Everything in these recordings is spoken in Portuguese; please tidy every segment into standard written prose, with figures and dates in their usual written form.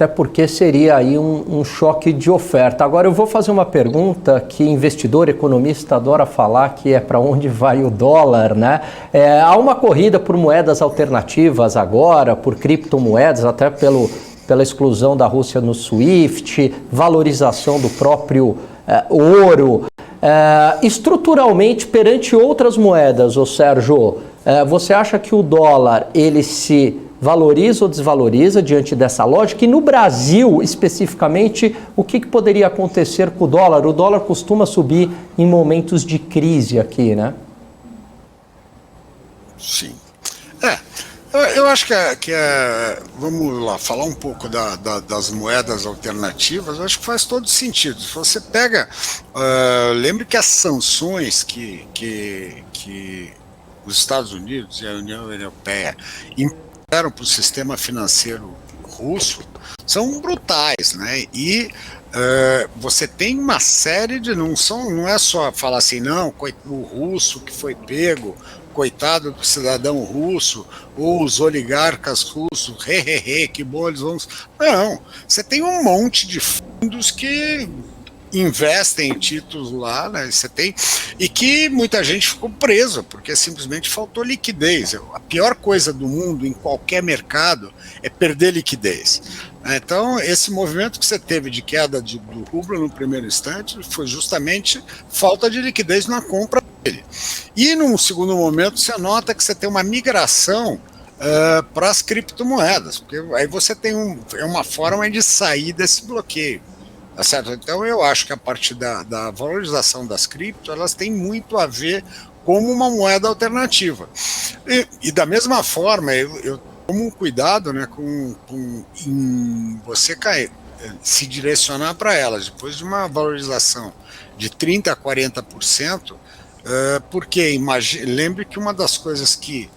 Até porque seria aí um choque de oferta. Agora eu vou fazer uma pergunta que investidor, economista adora falar, que é para onde vai o dólar, né? Há uma corrida por moedas alternativas agora, por criptomoedas, até pela exclusão da Rússia no SWIFT, valorização do próprio ouro. Estruturalmente, perante outras moedas, ô Sérgio, você acha que o dólar ele se valoriza ou desvaloriza diante dessa lógica? E no Brasil, especificamente, o que poderia acontecer com o dólar? O dólar costuma subir em momentos de crise aqui, né? Sim. Eu acho que vamos lá, falar um pouco das moedas alternativas, eu acho que faz todo sentido. Se você pega, lembre que as sanções que os Estados Unidos e a União Europeia impuseram para o sistema financeiro russo são brutais, né? E você tem uma série de... Não é só falar assim, não, o russo que foi pego, coitado do cidadão russo, ou os oligarcas russos, que bom eles vão... Não, você tem um monte de fundos que investem em títulos lá, né? Você tem, e que muita gente ficou preso, porque simplesmente faltou liquidez. A pior coisa do mundo em qualquer mercado é perder liquidez. Então, esse movimento que você teve de queda do rublo no primeiro instante foi justamente falta de liquidez na compra dele. E num segundo momento você nota que você tem uma migração para as criptomoedas, porque aí você tem uma forma de sair desse bloqueio. Tá certo? Então eu acho que a partir da valorização das criptos, elas têm muito a ver como uma moeda alternativa. E da mesma forma, eu tomo um cuidado, né, em você se direcionar para elas. Depois de uma valorização de 30% a 40%, porque lembre que uma das coisas que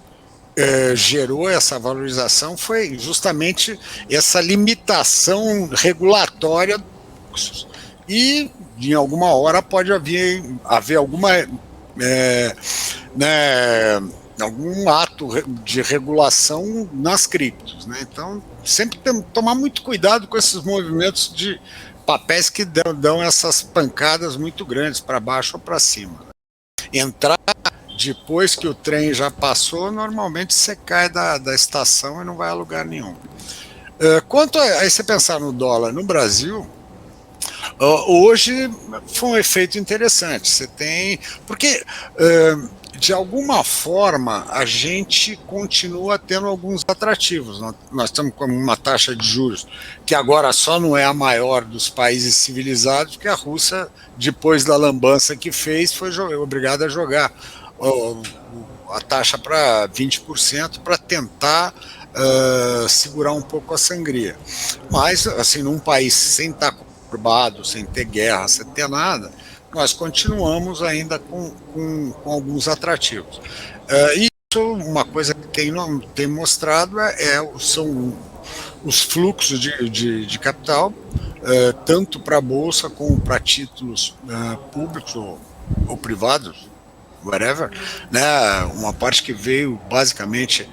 gerou essa valorização foi justamente essa limitação regulatória. E em alguma hora pode haver alguma algum ato de regulação nas criptos, né? Então sempre tomar muito cuidado com esses movimentos de papéis que dão essas pancadas muito grandes para baixo ou para cima, né? Entrar depois que o trem já passou, normalmente você cai da estação e não vai a lugar nenhum. Quanto a você pensar no dólar no Brasil, hoje foi um efeito interessante. Você tem... Porque, de alguma forma, a gente continua tendo alguns atrativos. Nós estamos com uma taxa de juros que agora só não é a maior dos países civilizados, porque a Rússia, depois da lambança que fez, foi obrigada a jogar a taxa para 20% para tentar segurar um pouco a sangria. Mas, assim, num país sem estar sem ter guerra, sem ter nada, nós continuamos ainda com alguns atrativos. E isso, uma coisa que tem mostrado são os fluxos de capital, tanto para a Bolsa como para títulos públicos ou privados, whatever, né? Uma parte que veio basicamente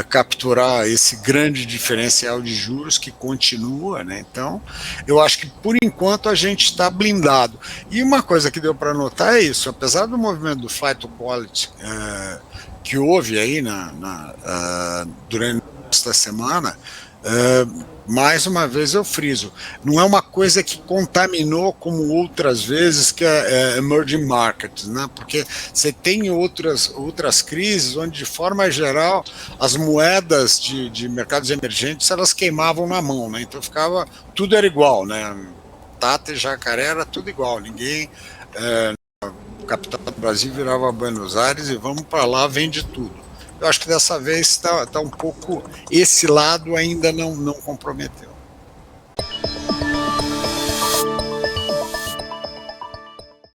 capturar esse grande diferencial de juros que continua, né? Então, eu acho que por enquanto a gente está blindado. E uma coisa que deu para notar é isso: apesar do movimento do flight to quality que houve aí durante esta semana, mais uma vez eu friso, não é uma coisa que contaminou como outras vezes que é emerging markets, né? Porque você tem outras crises onde, de forma geral, as moedas de mercados emergentes, elas queimavam na mão, né? Então tudo era igual, né? Tata e Jacaré era tudo igual, ninguém... o capital do Brasil virava Buenos Aires e vamos para lá, vende tudo. Eu acho que dessa vez está um pouco, esse lado ainda não comprometeu.